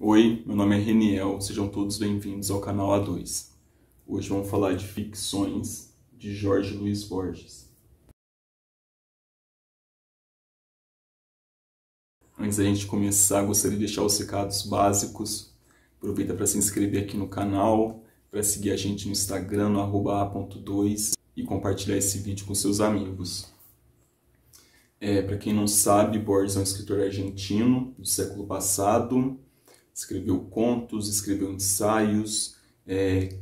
Oi, meu nome é Reniel, sejam todos bem-vindos ao canal A2. Hoje vamos falar de ficções de Jorge Luis Borges. Antes da gente começar, gostaria de deixar os recados básicos. Aproveita para se inscrever aqui no canal, para seguir a gente no Instagram, no @a.2 e compartilhar esse vídeo com seus amigos. Para quem não sabe, Borges é um escritor argentino do século passado. Escreveu contos, escreveu ensaios,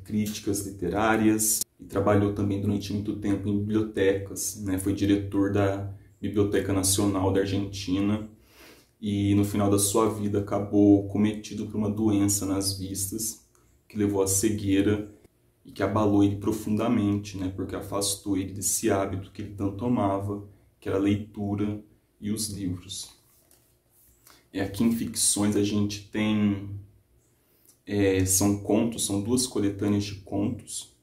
críticas literárias e trabalhou também durante muito tempo em bibliotecas, né? Foi diretor da Biblioteca Nacional da Argentina e no final da sua vida acabou cometido por uma doença nas vistas que levou à cegueira e que abalou ele profundamente, né? Porque afastou ele desse hábito que ele tanto amava, que era a leitura e os livros. Aqui em ficções a gente tem, são contos, são duas coletâneas de contos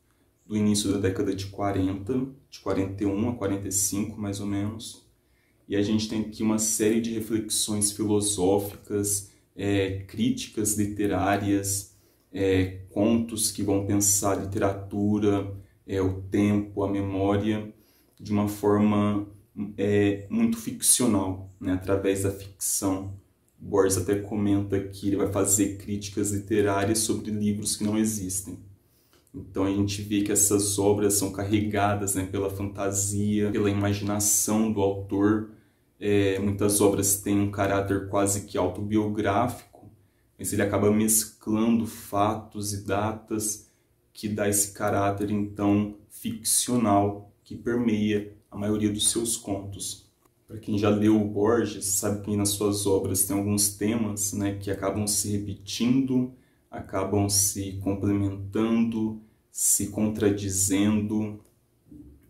do início da década de 40, de 41 a 45 mais ou menos. E a gente tem aqui uma série de reflexões filosóficas, críticas literárias, contos que vão pensar a literatura, o tempo, a memória, de uma forma muito ficcional, né? Através da ficção. Borges até comenta que ele vai fazer críticas literárias sobre livros que não existem. Então a gente vê que essas obras são carregadas, né, pela fantasia, pela imaginação do autor. Muitas obras têm um caráter quase que autobiográfico, mas ele acaba mesclando fatos e datas que dá esse caráter, então, ficcional, que permeia a maioria dos seus contos. Para quem já leu o Borges, sabe que nas suas obras tem alguns temas, né, que acabam se repetindo, acabam se complementando, se contradizendo,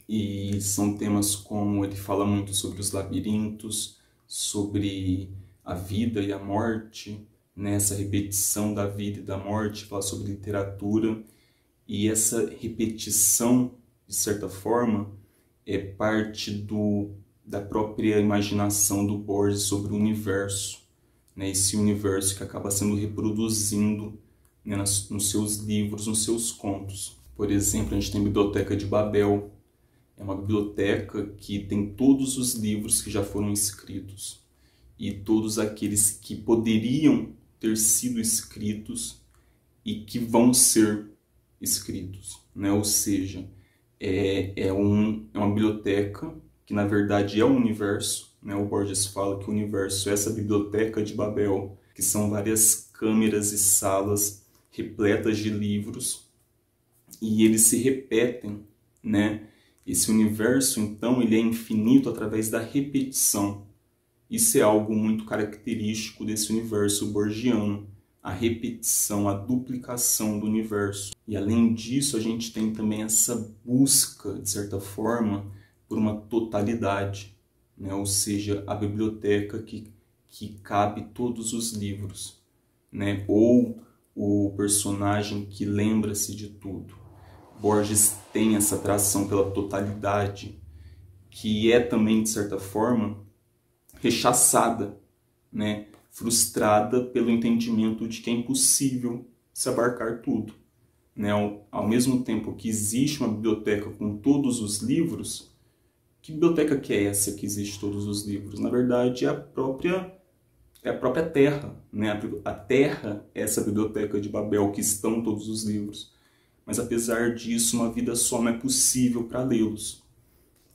e são temas como ele fala muito sobre os labirintos, sobre a vida e a morte, né, essa repetição da vida e da morte, fala sobre literatura, e essa repetição, de certa forma, é parte da própria imaginação do Borges sobre o universo, né? Esse universo que acaba sendo reproduzindo, né, nos seus livros, nos seus contos. Por exemplo, a gente tem a Biblioteca de Babel. É uma biblioteca que tem todos os livros que já foram escritos e todos aqueles que poderiam ter sido escritos e que vão ser escritos, né? Ou seja, é uma biblioteca que na verdade é o universo, né? O Borges fala que o universo é essa biblioteca de Babel, que são várias câmeras e salas repletas de livros, e eles se repetem, né? Esse universo, então, ele é infinito através da repetição. Isso é algo muito característico desse universo borgiano, a repetição, a duplicação do universo. E além disso, a gente tem também essa busca, de certa forma, por uma totalidade, né? Ou seja, a biblioteca que cabe todos os livros, né? Ou o personagem que lembra-se de tudo. Borges tem essa atração pela totalidade, que é também, de certa forma, rechaçada, né? Frustrada pelo entendimento de que é impossível se abarcar tudo, né? Ao mesmo tempo que existe uma biblioteca com todos os livros, que biblioteca que é essa que existe todos os livros? Na verdade, é a própria Terra, né? A Terra é essa biblioteca de Babel que estão todos os livros. Mas apesar disso, uma vida só não é possível para lê-los.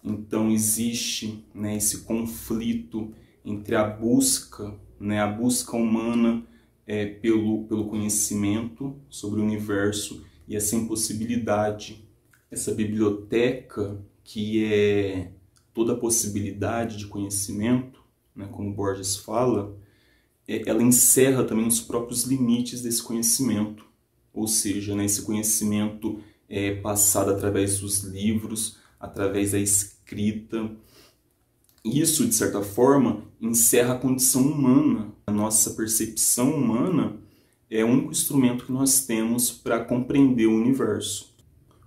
Então existe, né, esse conflito entre a busca, né, a busca humana pelo conhecimento sobre o universo e essa impossibilidade. Essa biblioteca que é toda a possibilidade de conhecimento, né, como Borges fala, ela encerra também os próprios limites desse conhecimento. Ou seja, né, esse conhecimento é passado através dos livros, através da escrita. Isso, de certa forma, encerra a condição humana. A nossa percepção humana é o único instrumento que nós temos para compreender o universo.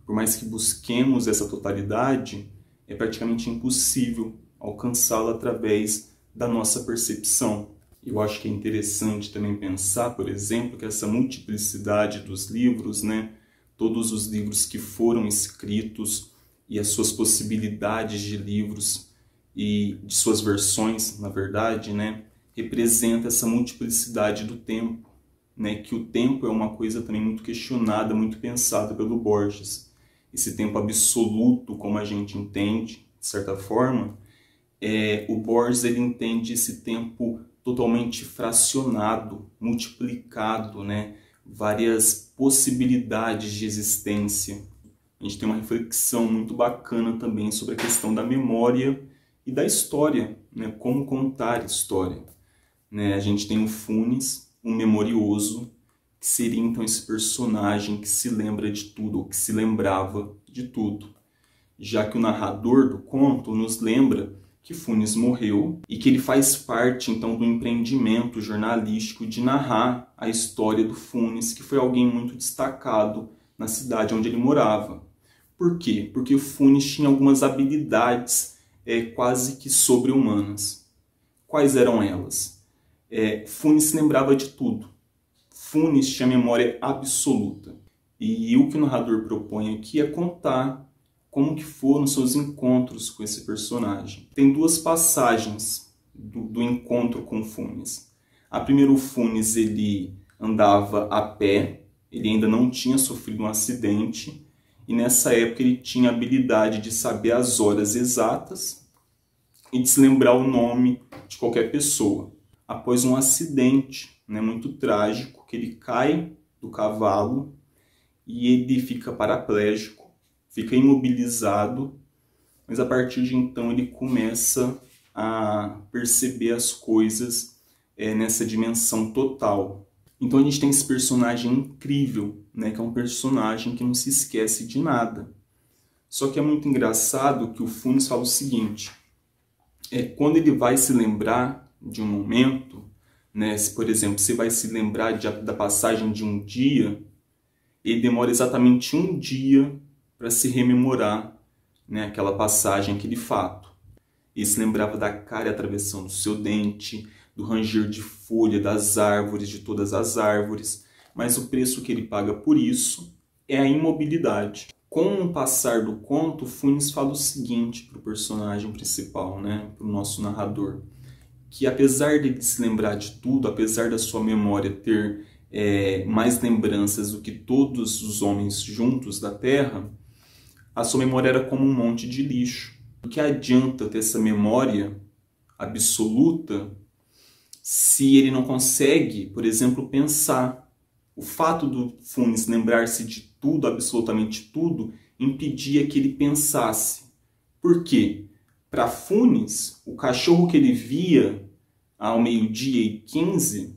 Por mais que busquemos essa totalidade, é praticamente impossível alcançá-la através da nossa percepção. Eu acho que é interessante também pensar, por exemplo, que essa multiplicidade dos livros, né, todos os livros que foram escritos e as suas possibilidades de livros e de suas versões, na verdade, né, representa essa multiplicidade do tempo, né, que o tempo é uma coisa também muito questionada, muito pensada pelo Borges. Esse tempo absoluto, como a gente entende, de certa forma, o Borges ele entende esse tempo totalmente fracionado, multiplicado, né? Várias possibilidades de existência. A gente tem uma reflexão muito bacana também sobre a questão da memória e da história, né? Como contar história. Né? A gente tem o Funes, um memorioso, que seria então esse personagem que se lembra de tudo, ou que se lembrava de tudo. Já que o narrador do conto nos lembra que Funes morreu e que ele faz parte então do empreendimento jornalístico de narrar a história do Funes, que foi alguém muito destacado na cidade onde ele morava. Por quê? Porque o Funes tinha algumas habilidades quase que sobre-humanas. Quais eram elas? Funes se lembrava de tudo. Funes tinha memória absoluta. E o que o narrador propõe aqui é contar como que foram seus encontros com esse personagem. Tem duas passagens do encontro com Funes. A primeira, o Funes ele andava a pé, ele ainda não tinha sofrido um acidente, e nessa época ele tinha a habilidade de saber as horas exatas e de se lembrar o nome de qualquer pessoa. Após um acidente, né, muito trágico, que ele cai do cavalo e ele fica paraplégico, fica imobilizado, mas a partir de então ele começa a perceber as coisas nessa dimensão total. Então a gente tem esse personagem incrível, né, que é um personagem que não se esquece de nada. Só que é muito engraçado que o Funes fala o seguinte, quando ele vai se lembrar de um momento, né, se, por exemplo, você vai se lembrar da passagem de um dia, ele demora exatamente um dia para se rememorar, né, aquela passagem, aquele fato. Ele se lembrava da cárie atravessando o seu dente, do ranger de folha das árvores, de todas as árvores, mas o preço que ele paga por isso é a imobilidade. Com o passar do conto, Funes fala o seguinte para o personagem principal, né, para o nosso narrador, que apesar de ele se lembrar de tudo, apesar da sua memória ter mais lembranças do que todos os homens juntos da Terra, a sua memória era como um monte de lixo. O que adianta ter essa memória absoluta se ele não consegue, por exemplo, pensar? O fato do Funes lembrar-se de tudo, absolutamente tudo, impedia que ele pensasse. Por quê? Para Funes, o cachorro que ele via ao 12h15,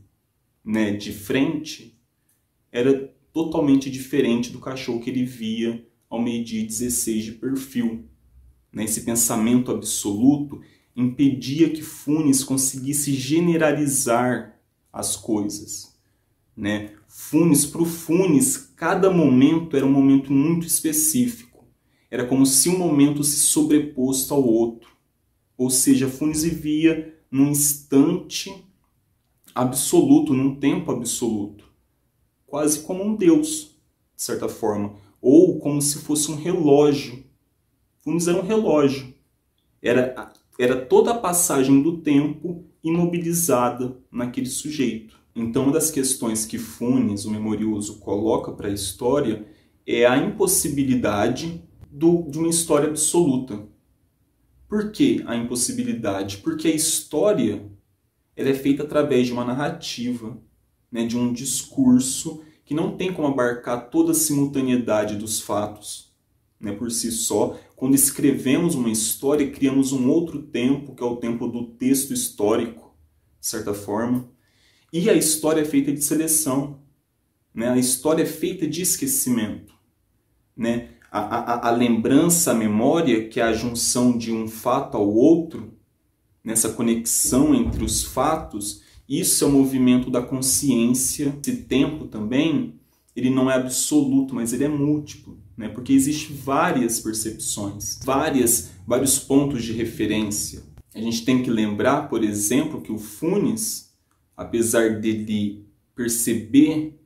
né, de frente, era totalmente diferente do cachorro que ele via ao 12h16 de perfil. Esse pensamento absoluto impedia que Funes conseguisse generalizar as coisas. Para o Funes, cada momento era um momento muito específico. Era como se um momento se sobreposto ao outro. Ou seja, Funes vivia num instante absoluto, num tempo absoluto. Quase como um deus, de certa forma. Ou como se fosse um relógio. Funes era um relógio. Era toda a passagem do tempo imobilizada naquele sujeito. Então, uma das questões que Funes, o memorioso, coloca para a história é a impossibilidade de uma história absoluta. Por que a impossibilidade? Porque a história ela é feita através de uma narrativa, de um discurso que não tem como abarcar toda a simultaneidade dos fatos, por si só. Quando escrevemos uma história, criamos um outro tempo, que é o tempo do texto histórico, de certa forma. E a história é feita de seleção, a história é feita de esquecimento. A lembrança, a memória, que é a junção de um fato ao outro, nessa conexão entre os fatos, isso é o movimento da consciência. Esse tempo também, ele não é absoluto, mas ele é múltiplo, porque existem várias percepções, vários pontos de referência. A gente tem que lembrar, por exemplo, que o Funes apesar dele perceber,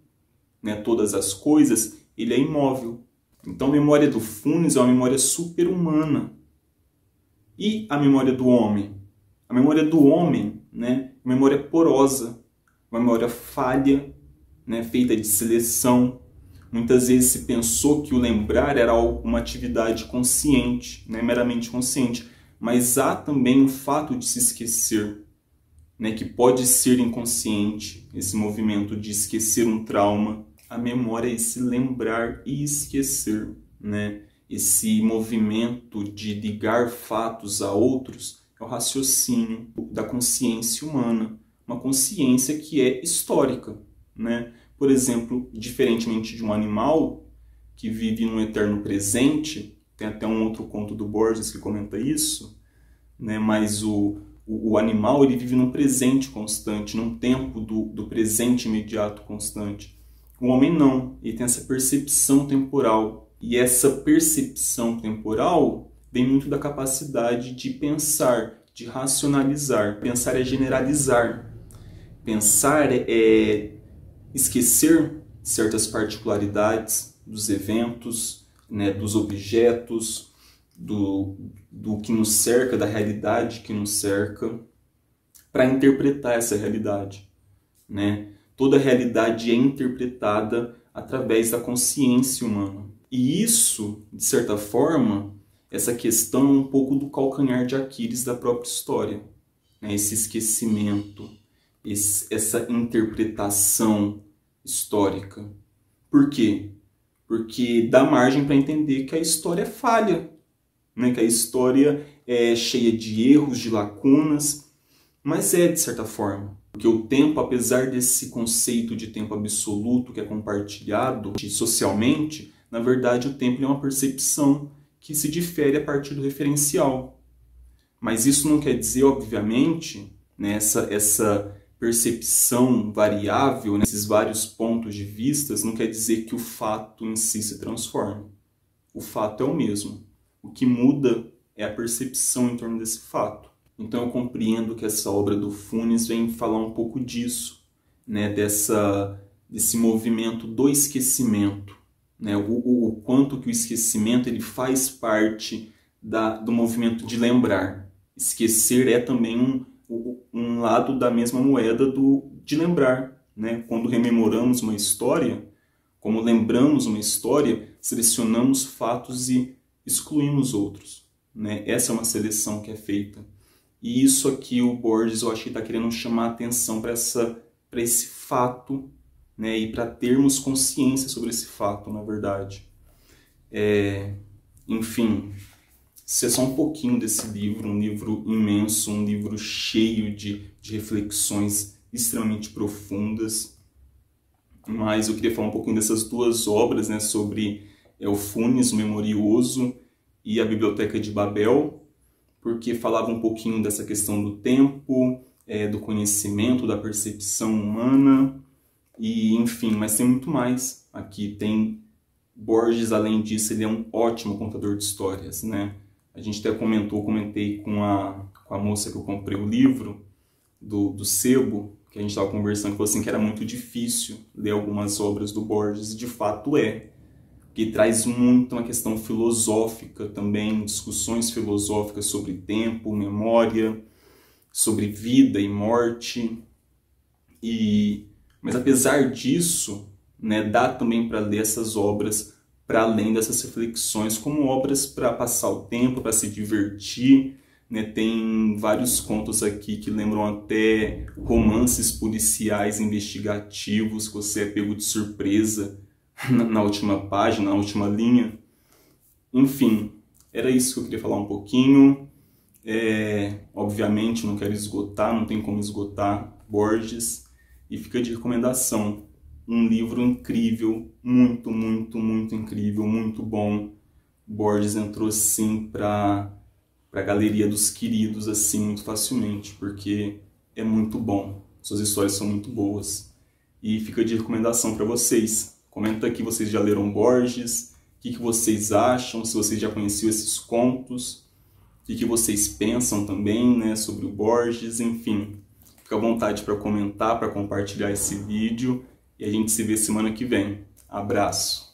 né, todas as coisas, ele é imóvel. Então a memória do Funes é uma memória super-humana. E a memória do homem? A memória do homem, né, é uma memória porosa, uma memória falha, né, feita de seleção. Muitas vezes se pensou que o lembrar era uma atividade consciente, né, meramente consciente. Mas há também o fato de se esquecer, né, que pode ser inconsciente, esse movimento de esquecer um trauma. A memória é esse lembrar e esquecer, né? Esse movimento de ligar fatos a outros é o raciocínio da consciência humana, uma consciência que é histórica, né? Por exemplo, diferentemente de um animal que vive no eterno presente, tem até um outro conto do Borges que comenta isso, né? Mas o animal ele vive num presente constante, num tempo do presente imediato constante. O homem não, ele tem essa percepção temporal. E essa percepção temporal vem muito da capacidade de pensar, de racionalizar. Pensar é generalizar. Pensar é esquecer certas particularidades dos eventos, né, dos objetos, do que nos cerca, da realidade que nos cerca, para interpretar essa realidade, né? Toda realidade é interpretada através da consciência humana. E isso, de certa forma, essa questão é um pouco do calcanhar de Aquiles da própria história, né? Esse esquecimento, essa interpretação histórica. Por quê? Porque dá margem para entender que a história é falha, né? Que a história é cheia de erros, de lacunas, mas é de certa forma. Porque o tempo, apesar desse conceito de tempo absoluto que é compartilhado socialmente, na verdade o tempo é uma percepção que se difere a partir do referencial. Mas isso não quer dizer, obviamente, né, essa percepção variável, nesses vários pontos de vista, não quer dizer que o fato em si se transforme. O fato é o mesmo. O que muda é a percepção em torno desse fato. Então eu compreendo que essa obra do Funes vem falar um pouco disso, né, desse movimento do esquecimento, né, o quanto que o esquecimento ele faz parte do movimento de lembrar. Esquecer é também um lado da mesma moeda de lembrar, né? Quando rememoramos uma história, como lembramos uma história, selecionamos fatos e excluímos outros, né? Essa é uma seleção que é feita. E isso aqui o Borges, eu acho que está querendo chamar a atenção para esse fato, né? E para termos consciência sobre esse fato, na verdade. Enfim, isso é só um pouquinho desse livro, um livro imenso, um livro cheio de reflexões extremamente profundas. Mas eu queria falar um pouquinho dessas duas obras, né? Sobre o Funes, o Memorioso, e a Biblioteca de Babel, porque falava um pouquinho dessa questão do tempo, do conhecimento, da percepção humana, e enfim, mas tem muito mais. Aqui tem Borges, além disso, ele é um ótimo contador de histórias, né? A gente até comentei com a moça que eu comprei o livro do sebo, que a gente estava conversando, que falou assim que era muito difícil ler algumas obras do Borges, e de fato que traz muito uma questão filosófica também, discussões filosóficas sobre tempo, memória, sobre vida e morte. Mas apesar disso, né, dá também para ler essas obras para além dessas reflexões, como obras para passar o tempo, para se divertir, né? Tem vários contos aqui que lembram até romances policiais investigativos, que você é pego de surpresa na última página, na última linha. Enfim, era isso que eu queria falar um pouquinho. Obviamente não quero esgotar, não tem como esgotar Borges. E fica de recomendação. Um livro incrível, muito, muito, muito incrível, muito bom. Borges entrou sim para a galeria dos queridos assim muito facilmente, porque é muito bom. Suas histórias são muito boas. E fica de recomendação para vocês. Comenta aqui, vocês já leram Borges, o que vocês acham, se vocês já conheciam esses contos, o que vocês pensam também, né, sobre o Borges, enfim. Fica à vontade para comentar, para compartilhar esse vídeo e a gente se vê semana que vem. Abraço!